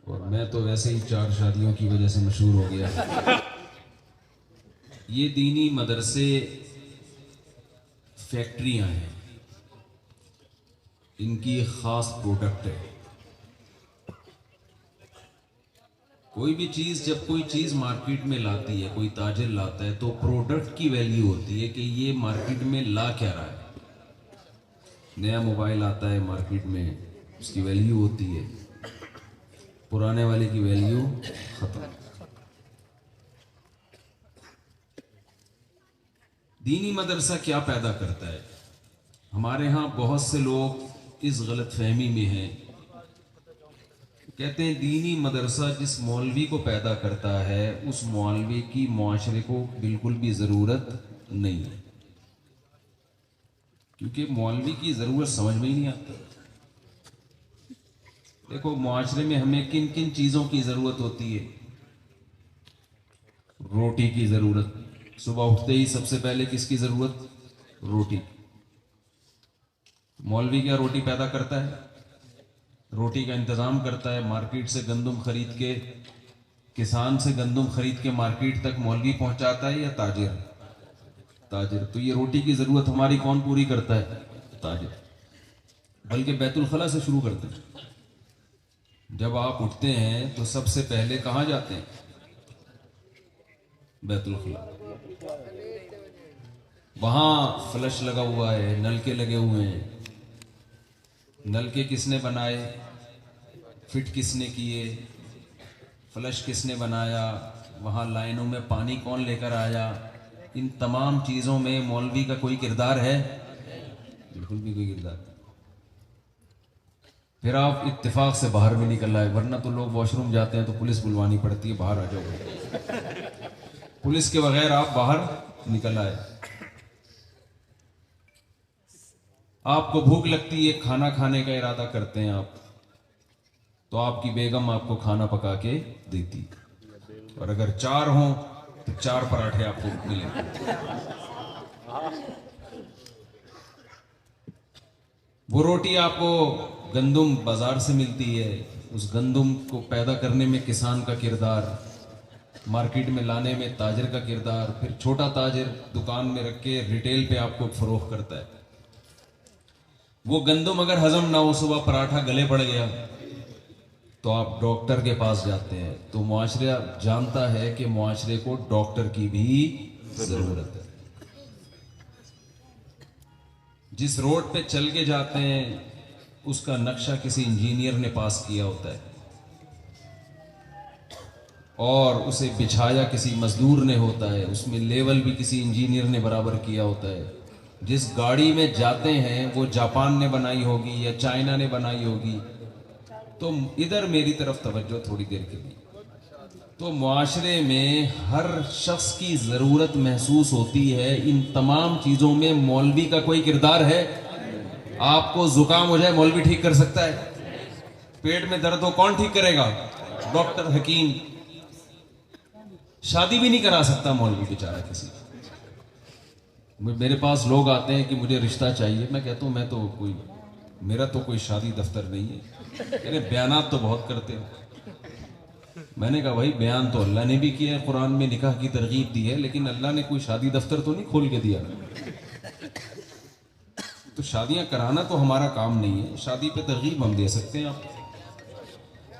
और मैं तो वैसे ही 4 शादियों की वजह से मशहूर हो गया। ये दीनी मदरसे फैक्ट्रियां हैं, इनकी खास प्रोडक्ट है। कोई भी चीज, जब कोई चीज मार्केट में लाती है, कोई ताजिर लाता है, तो प्रोडक्ट की वैल्यू होती है कि ये मार्केट में ला क्या रहा है। नया मोबाइल आता है मार्केट में, उसकी वैल्यू होती है, पुराने वाले की वैल्यू खत्म। दीनी मदरसा क्या पैदा करता है? हमारे यहाँ बहुत से लोग इस गलतफहमी में हैं, कहते हैं दीनी मदरसा जिस मौलवी को पैदा करता है उस मौलवी की मुआशरे को बिल्कुल भी ज़रूरत नहीं है, क्योंकि मौलवी की ज़रूरत समझ में ही नहीं आता। देखो, मुआशरे में हमें किन किन चीज़ों की ज़रूरत होती है। रोटी की ज़रूरत, सुबह उठते ही सबसे पहले किसकी ज़रूरत? रोटी। मौलवी क्या रोटी पैदा करता है? रोटी का इंतज़ाम करता है। मार्केट से गंदम खरीद के, किसान से गंदम खरीद के मार्केट तक मौलवी पहुंचाता है या ताजिर? ताजिर। तो ये रोटी की ज़रूरत हमारी कौन पूरी करता है? ताजिर। बल्कि बैतुल खला से शुरू करते हैं। जब आप उठते हैं तो सबसे पहले कहाँ जाते हैं? बैतुल खला। वहां फ्लश लगा हुआ है, नलके लगे हुए हैं। नलके किसने बनाए? फिट किसने किए? फ्लश किसने बनाया? वहां लाइनों में पानी कौन लेकर आया? इन तमाम चीज़ों में मौलवी का कोई किरदार है? बिल्कुल भी कोई किरदार नहीं। फिर आप इत्तेफाक से बाहर भी निकल आए, वरना तो लोग वॉशरूम जाते हैं तो पुलिस बुलवानी पड़ती है, बाहर आ जाओ। पुलिस के बगैर आप बाहर निकल आए। आपको भूख लगती है, खाना खाने का इरादा करते हैं आप, तो आपकी बेगम आपको खाना पका के देती, और अगर 4 हों तो 4 पराठे आपको मिलेंगे। वो रोटी आपको गंदम बाजार से मिलती है, उस गंदम को पैदा करने में किसान का किरदार, मार्केट में लाने में ताजिर का किरदार, फिर छोटा ताजिर दुकान में रख के रिटेल पे आपको फरोख्त करता है। वो गंदम अगर हजम ना हो, सुबह पराठा गले पड़ गया, तो आप डॉक्टर के पास जाते हैं। तो मुआशरा जानता है कि मुआशरे को डॉक्टर की भी जरूरत है। जिस रोड पे चल के जाते हैं उसका नक्शा किसी इंजीनियर ने पास किया होता है, और उसे बिछाया किसी मजदूर ने होता है, उसमें लेवल भी किसी इंजीनियर ने बराबर किया होता है। जिस गाड़ी में जाते हैं वो जापान ने बनाई होगी या चाइना ने बनाई होगी। तो इधर मेरी तरफ तवज्जो थोड़ी देर के लिए। तो मुआशरे में हर शख्स की ज़रूरत महसूस होती है। इन तमाम चीज़ों में मौलवी का कोई किरदार है? आपको जुकाम हो जाए, मौलवी ठीक कर सकता है? पेट में दर्द हो, कौन ठीक करेगा? डॉक्टर, हकीम। शादी भी नहीं करा सकता मौलवी बेचारा किसी। मेरे पास लोग आते हैं कि मुझे रिश्ता चाहिए, मैं कहता हूँ मैं तो कोई, मेरा तो कोई शादी दफ्तर नहीं है। कहते बयानात तो बहुत करते हो। मैंने कहा भाई, बयान तो अल्लाह ने भी किया है, कुरान में निकाह की तरगीब दी है, लेकिन अल्लाह ने कोई शादी दफ्तर तो नहीं खोल के दिया। तो शादियां कराना तो हमारा काम नहीं है, शादी पे तरगीब हम दे सकते हैं आप।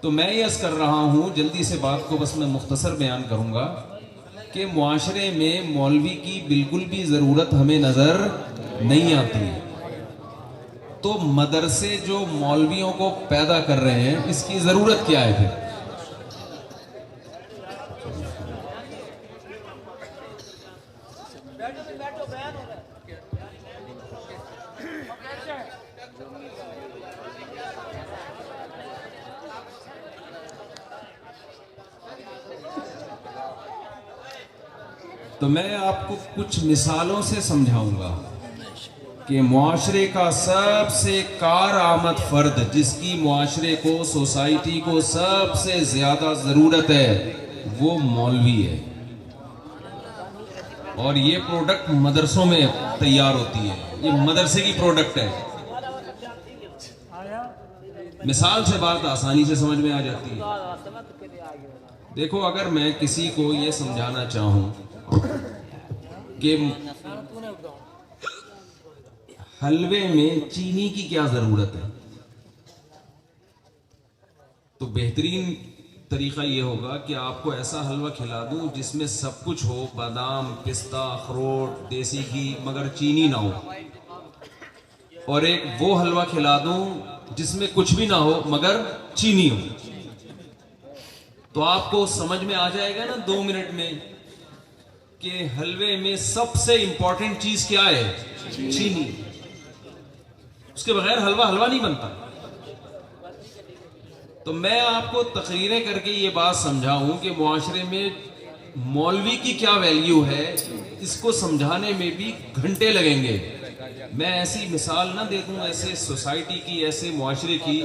तो मैं ये अर्ज़ कर रहा हूं, जल्दी से बात को बस मैं मुख्तसर बयान करूंगा कि मुआशरे में मौलवी की बिल्कुल भी ज़रूरत हमें नज़र नहीं आती है। तो मदरसे जो मौलवियों को पैदा कर रहे हैं, इसकी ज़रूरत क्या है फिर? तो मैं आपको कुछ मिसालों से समझाऊंगा कि मुआशरे का सबसे कारआमद फर्द, जिसकी मुआशरे को, सोसाइटी को सबसे ज्यादा जरूरत है, वो मौलवी है। और ये प्रोडक्ट मदरसों में तैयार होती है, ये मदरसे की प्रोडक्ट है। मिसाल से बात आसानी से समझ में आ जाती है। देखो, अगर मैं किसी को ये समझाना चाहूं कि हलवे में चीनी की क्या जरूरत है, तो बेहतरीन तरीका ये होगा कि आपको ऐसा हलवा खिला दूं जिसमें सब कुछ हो, बादाम, पिस्ता, अखरोट, देसी घी, मगर चीनी ना हो। और एक वो हलवा खिला दूं जिसमें कुछ भी ना हो मगर चीनी हो। तो आपको समझ में आ जाएगा ना 2 मिनट में कि हलवे में सबसे इंपॉर्टेंट चीज क्या है, चीनी। उसके बगैर हलवा हलवा नहीं बनता। तो मैं आपको तकरीरें करके ये बात समझाऊं कि मुआशरे में मौलवी की क्या वैल्यू है, इसको समझाने में भी घंटे लगेंगे। मैं ऐसी मिसाल ना दे दूं ऐसे सोसाइटी की, ऐसे मुआशरे की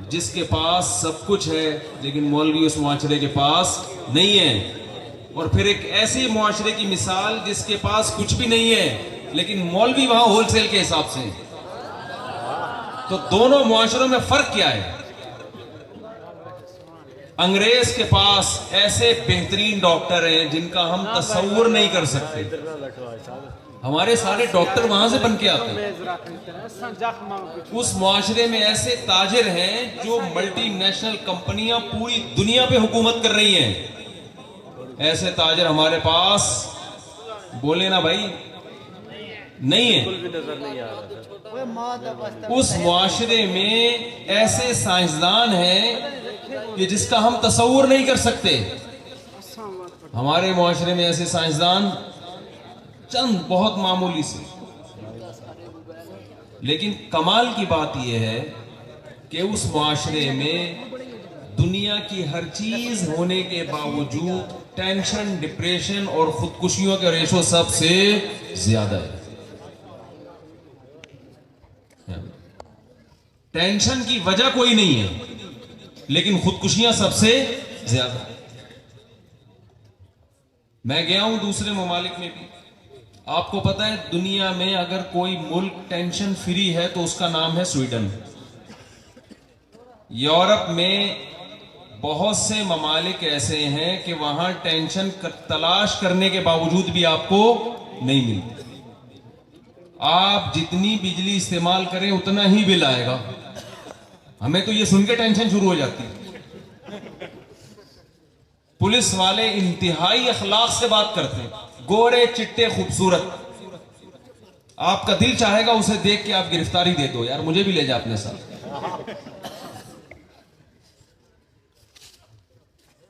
जिसके पास सब कुछ है लेकिन मौलवी उस मुआशरे के पास नहीं है, और फिर एक ऐसे मुआशरे की मिसाल जिसके पास कुछ भी नहीं है लेकिन मौलवी वहां होलसेल के हिसाब से। तो दोनों मुआशरों में फर्क क्या है? अंग्रेज के पास ऐसे बेहतरीन डॉक्टर हैं जिनका हम तस्वुर नहीं कर सकते। हमारे सारे डॉक्टर वहां से बन के आते हैं। उस मुआशरे में ऐसे ताजिर हैं जो मल्टीनेशनल कंपनियां पूरी दुनिया पे हुकूमत कर रही हैं। ऐसे ताजिर हमारे पास, बोले ना भाई, नहीं है। उस मुआशरे में ऐसे साइंसदान हैं कि जिसका हम तस्वुर नहीं कर सकते। हमारे मुआशरे में ऐसे साइंसदान चंद बहुत मामूली से। लेकिन कमाल की बात यह है कि उस मुआशरे में दुनिया की हर चीज होने के बावजूद टेंशन, डिप्रेशन और खुदकुशियों का रेशो सबसे ज्यादा है। टेंशन की वजह कोई नहीं है लेकिन खुदकुशियां सबसे ज्यादा। मैं गया हूं दूसरे ममालिक में भी। आपको पता है दुनिया में अगर कोई मुल्क टेंशन फ्री है तो उसका नाम है स्वीडन। यूरोप में बहुत से ममालिक ऐसे हैं कि वहां टेंशन तलाश करने के बावजूद भी आपको नहीं मिलती। आप जितनी बिजली इस्तेमाल करें उतना ही बिल आएगा। हमें तो ये सुन के टेंशन शुरू हो जाती है। पुलिस वाले इंतहाई अखलाक से बात करते हैं, गोरे चिट्टे खूबसूरत। आपका दिल चाहेगा उसे देख के आप गिरफ्तारी दे दो, यार मुझे भी ले जा अपने साथ।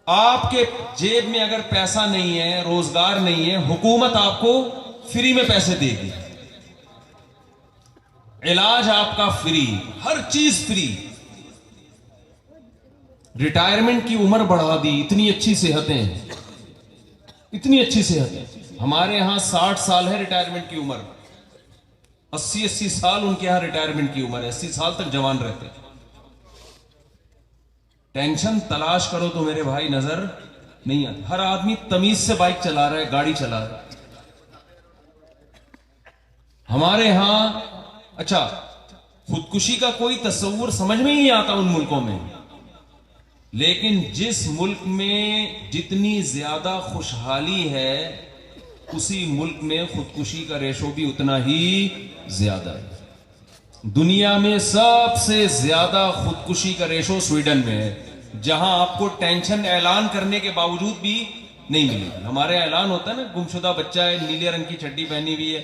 आपके जेब में अगर पैसा नहीं है, रोजगार नहीं है, हुकूमत आपको फ्री में पैसे देगी। इलाज आपका फ्री, हर चीज फ्री। रिटायरमेंट की उम्र बढ़ा दी, इतनी अच्छी सेहतें, इतनी अच्छी सेहतें। हमारे यहां 60 साल है रिटायरमेंट की उम्र, 80 साल उनके यहां रिटायरमेंट की उम्र है, 80 साल तक जवान रहते। टेंशन तलाश करो तो मेरे भाई नजर नहीं आती। हर आदमी तमीज से बाइक चला रहा है, गाड़ी चला रहा है। हमारे यहां अच्छा, खुदकुशी का कोई तस्वुर समझ में ही नहीं आता उन मुल्कों में। लेकिन जिस मुल्क में जितनी ज्यादा खुशहाली है उसी मुल्क में खुदकुशी का रेशो भी उतना ही ज्यादा है। दुनिया में सबसे ज्यादा खुदकुशी का रेशो स्वीडन में है, जहां आपको टेंशन ऐलान करने के बावजूद भी नहीं मिलेगी। हमारे यहाँ ऐलान होता है ना, गुमशुदा बच्चा है, नीले रंग की चड्डी पहनी हुई है,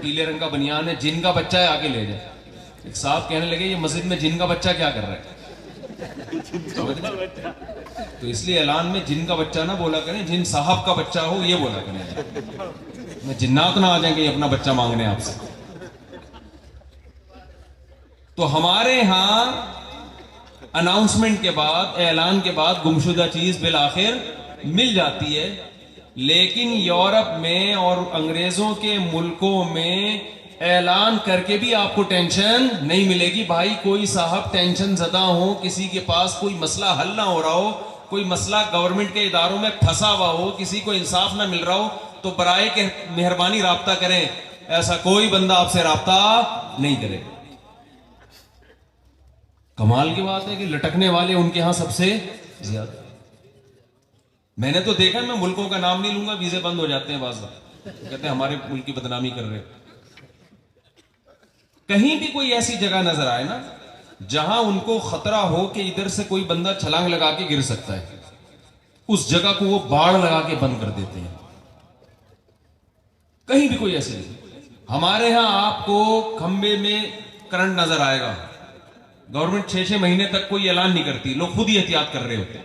पीले रंग का बनियान है, जिन का बच्चा है आके ले जाए। एक साहब कहने लगे ये मस्जिद में जिन का बच्चा क्या कर रहा है? तो इसलिए ऐलान में जिन का बच्चा ना बोला करें, जिन साहब का बच्चा हो ये बोला करें। मैं जिन्नात ना आ जाएंगे अपना बच्चा मांगने आपसे। तो हमारे यहां अनाउंसमेंट के बाद, ऐलान के बाद गुमशुदा चीज बिल आखिर मिल जाती है। लेकिन यूरोप में और अंग्रेजों के मुल्कों में ऐलान करके भी आपको टेंशन नहीं मिलेगी। भाई कोई साहब टेंशन ज़दा हो, किसी के पास कोई मसला हल ना हो रहा हो, कोई मसला गवर्नमेंट के इदारों में फंसा हुआ हो, किसी को इंसाफ ना मिल रहा हो, तो बराए के मेहरबानी राब्ता करें। ऐसा कोई बंदा आपसे राब्ता नहीं करेगा। कमाल की बात है कि लटकने वाले उनके यहां सबसे ज्यादा। मैंने तो देखा, मैं मुल्कों का नाम नहीं लूंगा, वीजे बंद हो जाते हैं बाजार, कहते हैं हमारे मुल्क की बदनामी कर रहे हो। कहीं भी कोई ऐसी जगह नजर आए ना जहां उनको खतरा हो कि इधर से कोई बंदा छलांग लगा के गिर सकता है, उस जगह को वो बाढ़ लगा के बंद कर देते हैं। कहीं भी कोई ऐसे नहीं। हमारे यहां आपको खंबे में करंट नजर आएगा, गवर्नमेंट 6-6 महीने तक कोई ऐलान नहीं करती, लोग खुद ही एहतियात कर रहे होते।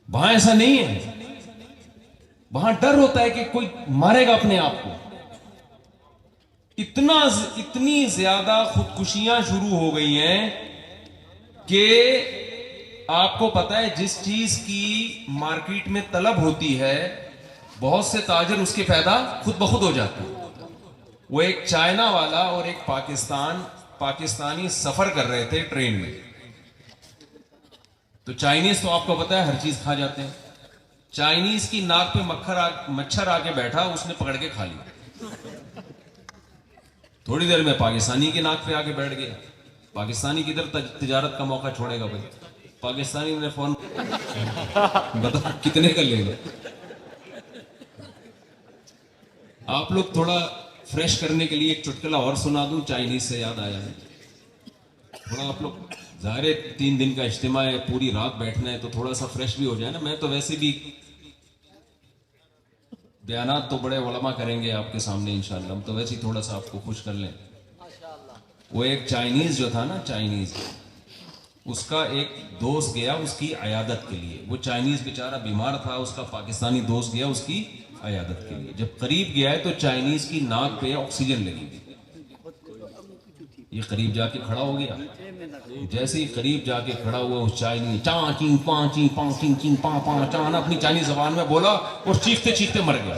वहां ऐसा नहीं है, वहां डर होता है कि कोई मारेगा अपने आप को। इतनी ज्यादा खुदकुशियां शुरू हो गई हैं कि आपको पता है जिस चीज की मार्केट में तलब होती है, बहुत से ताजर उसके पैदा खुद ब खुद हो जाते हैं। वो एक चाइना वाला और एक पाकिस्तानी सफर कर रहे थे ट्रेन में। तो चाइनीज तो आपको पता है हर चीज खा जाते हैं। चाइनीज की नाक पे मच्छर आके बैठा, उसने पकड़ के खा लिया। थोड़ी देर में पाकिस्तानी की नाक पे आके बैठ गया। पाकिस्तानी किधर तिजारत का मौका छोड़ेगा भाई। पाकिस्तानी ने फोन बता कितने का लेगा। आप लोग थोड़ा फ्रेश करने के लिए एक चुटकुला और सुना दूं, चाइनीज से याद आया है। थोड़ा आप लोग, ज़ाहिर है 3 दिन का इज्तिमा है, पूरी रात बैठना है, तो थोड़ा सा फ्रेश भी हो जाए ना। मैं तो वैसे भी बयानात तो बड़े उलमा करेंगे आपके सामने इंशाअल्लाह, हम तो वैसे ही थोड़ा सा आपको खुश कर लें। वो एक चाइनीज जो था ना, चाइनीज, उसका एक दोस्त गया उसकी अयादत के लिए। वो चाइनीज बेचारा बीमार था, उसका पाकिस्तानी दोस्त गया उसकी अयादत के लिए। जब करीब गया है तो चाइनीज की नाक पे ऑक्सीजन लगी थी। ये करीब जाके खड़ा हो गया। जैसे ही करीब जाके खड़ा हुआ, उस चाइनीज चा चिंग पा चिंग पा चिंग चिंग पा पा चा ना अपनी चाइनीज जबान में बोला और चीखते चीखते मर गया।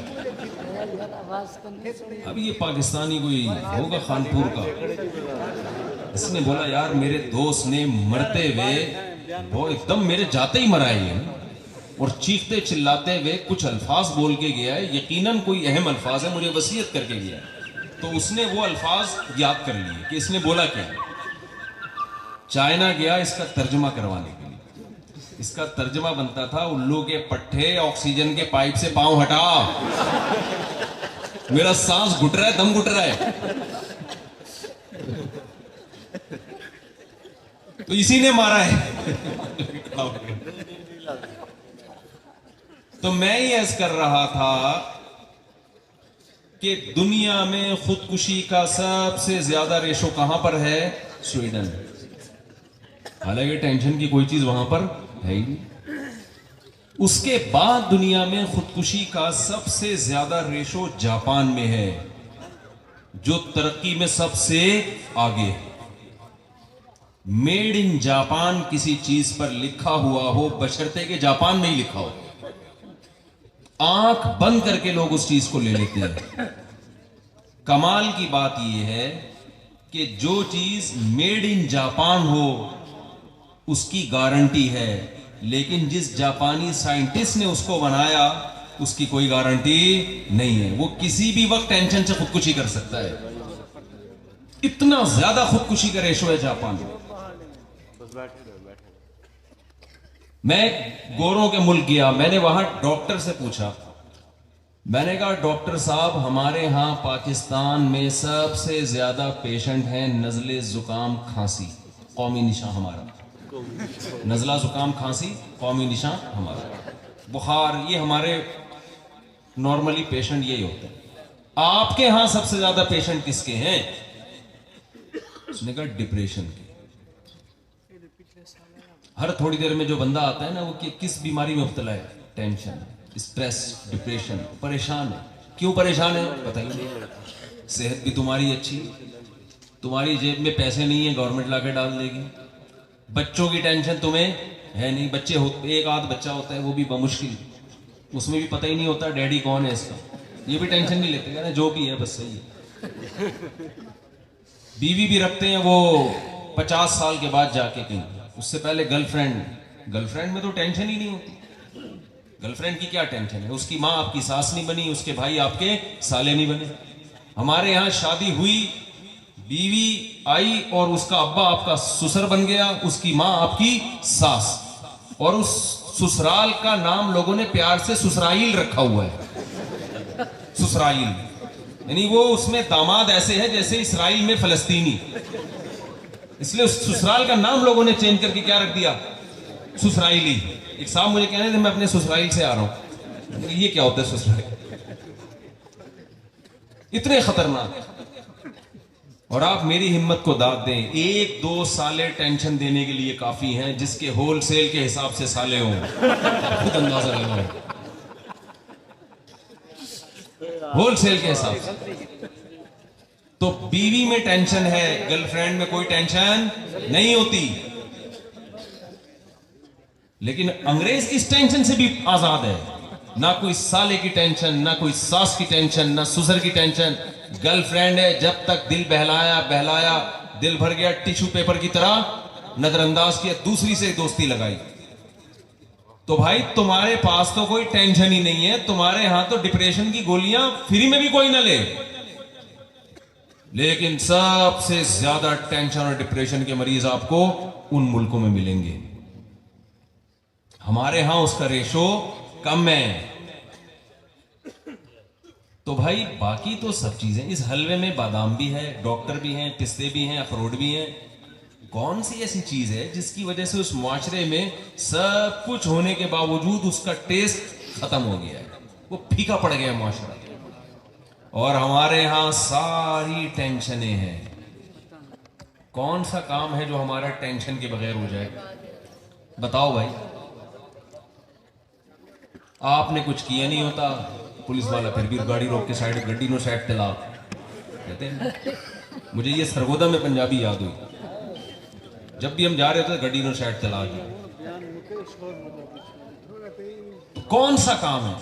अब ये पाकिस्तानी कोई होगा खानपुर का, इसने बोला यार मेरे दोस्त ने मरते हुए वो एकदम मेरे जाते ही मरा है और चीखते चिल्लाते हुए कुछ अल्फाज बोल के गया है, यकीनन कोई अहम अल्फाज है, मुझे वसीयत करके गया है। तो उसने वो अल्फाज याद कर लिए कि इसने बोला क्या। चाइना गया इसका तर्जमा करवाने के लिए। इसका तर्जमा बनता था, उल्लू के पट्टे ऑक्सीजन के पाइप से पांव हटा, मेरा सांस घुट रहा है, दम घुट रहा है। तो इसी ने मारा है। तो मैं ये अर्ज कर रहा था कि दुनिया में खुदकुशी का सबसे ज्यादा रेशो कहां पर है? स्वीडन। हालांकि टेंशन की कोई चीज वहां पर है ही नहीं। उसके बाद दुनिया में खुदकुशी का सबसे ज्यादा रेशो जापान में है, जो तरक्की में सबसे आगे है। मेड इन जापान किसी चीज पर लिखा हुआ हो, बशर्ते के जापान में ही लिखा हो, आंख बंद करके लोग उस चीज को ले लेते हैं। कमाल की बात यह है कि जो चीज मेड इन जापान हो उसकी गारंटी है, लेकिन जिस जापानी साइंटिस्ट ने उसको बनाया उसकी कोई गारंटी नहीं है। वो किसी भी वक्त टेंशन से खुदकुशी कर सकता है। इतना ज्यादा खुदकुशी का रेशो है जापान में। मैं गोरों के मुल्क गया, मैंने वहां डॉक्टर से पूछा, मैंने कहा डॉक्टर साहब हमारे यहां पाकिस्तान में सबसे ज्यादा पेशेंट हैं नजले जुकाम खांसी, कौमी निशान हमारा। नजला जुकाम खांसी कौमी निशान हमारा, बुखार, ये हमारे नॉर्मली पेशेंट यही होते हैं। आपके यहां सबसे ज्यादा पेशेंट किसके हैं? उसने कहा डिप्रेशन के। हर थोड़ी देर में जो बंदा आता है ना, वो किस बीमारी में मुब्तला है? टेंशन, स्ट्रेस, डिप्रेशन, परेशान है। क्यों परेशान है? पता ही नहीं। सेहत भी तुम्हारी अच्छी, तुम्हारी जेब में पैसे नहीं है, गवर्नमेंट लाके डाल देगी। बच्चों की टेंशन तुम्हें है नहीं, बच्चे हो, एक आध बच्चा होता है वो भी बमुश्किल, उसमें भी पता ही नहीं होता डैडी कौन है इसका, ये भी टेंशन नहीं लेते, कहते जो भी है बस सही है। बीवी भी रखते हैं वो 50 साल के बाद जाके कहीं, उससे पहले गर्लफ्रेंड में तो टेंशन ही नहीं होती। गर्लफ्रेंड की क्या टेंशन है? उसकी माँ आपकी सास नहीं बनी, उसके भाई आपके साले नहीं बने। हमारे यहाँ शादी हुई, बीवी आई और उसका अब्बा आपका ससुर बन गया, उसकी मां आपकी सास, और उस ससुराल का नाम लोगों ने प्यार से ससुराइल रखा हुआ है। ससुराइल यानी वो उसमें दामाद ऐसे है जैसे इसराइल में फलस्तीनी, इसलिए उस ससुराल का नाम लोगों ने चेंज करके क्या रख दिया, ससुराइली। एक साहब मुझे कह रहे थे मैं अपने ससुराइल से आ रहा हूं, ये क्या होता है ससुराइल, इतने खतरनाक। और आप मेरी हिम्मत को दाद दें, 1-2 साले टेंशन देने के लिए काफी हैं, जिसके होलसेल के हिसाब से साले हों, खुद अंदाजा लगाओ, होलसेल के हिसाब से। तो बीवी में टेंशन है, गर्लफ्रेंड में कोई टेंशन नहीं होती। लेकिन अंग्रेज इस टेंशन से भी आजाद है, ना कोई साले की टेंशन, ना कोई सास की टेंशन, ना ससुर की टेंशन। गर्लफ्रेंड है, जब तक दिल बहलाया बहलाया, दिल भर गया, टिश्यू पेपर की तरह नजरअंदाज किया, दूसरी से दोस्ती लगाई। तो भाई तुम्हारे पास तो कोई टेंशन ही नहीं है, तुम्हारे यहां तो डिप्रेशन की गोलियां फ्री में भी कोई ना ले। लेकिन सबसे ज्यादा टेंशन और डिप्रेशन के मरीज आपको उन मुल्कों में मिलेंगे, हमारे यहां उसका रेशो कम है। तो भाई बाकी तो सब चीजें, इस हलवे में बादाम भी है, डॉक्टर भी हैं, पिस्ते भी हैं, अखरोट भी हैं। कौन सी ऐसी चीज है जिसकी वजह से उस मुआशरे में सब कुछ होने के बावजूद उसका टेस्ट खत्म हो गया है, वो फीका पड़ गया मुआशरा। और हमारे यहां सारी टेंशनें हैं। कौन सा काम है जो हमारा टेंशन के बगैर हो जाए, बताओ भाई। आपने कुछ किया नहीं होता, पुलिस वाला फिर भी गाड़ी रोक के साइड, गड्डी नो साइड तला कहते हैं। मुझे ये सरगोदा में पंजाबी याद हुई, जब भी हम जा रहे थे गड्डी नो साइड तला दी। तो कौन सा काम है,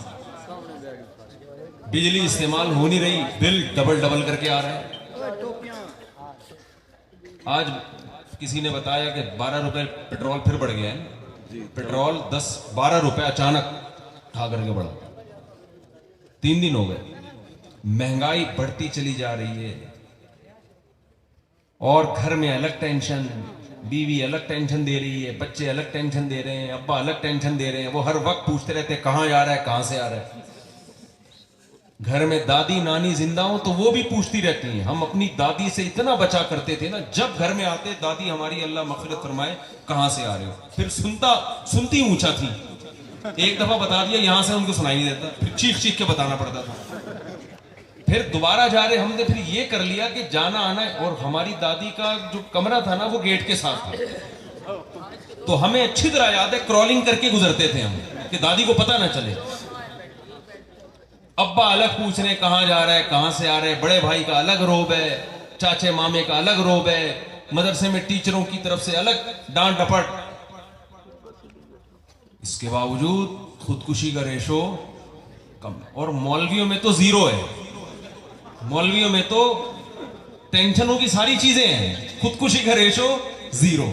बिजली इस्तेमाल हो नहीं रही, बिल डबल डबल करके आ रहा है। आज किसी ने बताया कि 12 रुपए पेट्रोल फिर बढ़ गया है, पेट्रोल 10-12 रुपए अचानक उठा करके बढ़ा, 3 दिन हो गए। महंगाई बढ़ती चली जा रही है, और घर में अलग टेंशन, बीवी अलग टेंशन दे रही है, बच्चे अलग टेंशन दे रहे हैं, अब्बा अलग टेंशन दे रहे हैं। वो हर वक्त पूछते रहते हैं कहां जा रहा है, कहां से आ रहा है। घर में दादी नानी जिंदा हो तो वो भी पूछती रहती हैं। हम अपनी दादी से इतना बचा करते थे ना, जब घर में आते दादी हमारी अल्लाह मग़फ़िरत फरमाए कहां से आ रहे हो, फिर सुनती ऊंचा थी। एक दफा बता दिया, यहां से उनको सुनाई नहीं देता, फिर चीख चीख के बताना पड़ता था। फिर दोबारा जा रहे हमने फिर ये कर लिया कि जाना आना, और हमारी दादी का जो कमरा था ना वो गेट के साथ था, तो हमें अच्छी तरह याद है क्रॉलिंग करके गुजरते थे हम, कि दादी को पता ना चले। अब्बा अलग पूछ रहे कहां जा रहा है, कहां से आ रहे हैं, बड़े भाई का अलग रोब है, चाचे मामे का अलग रोब है, मदरसे में टीचरों की तरफ से अलग डांट डपट। इसके बावजूद खुदकुशी का रेशो कम है। और मौलवियों में तो 0 है, मौलवियों में तो टेंशनों की सारी चीजें हैं, खुदकुशी का रेशो 0।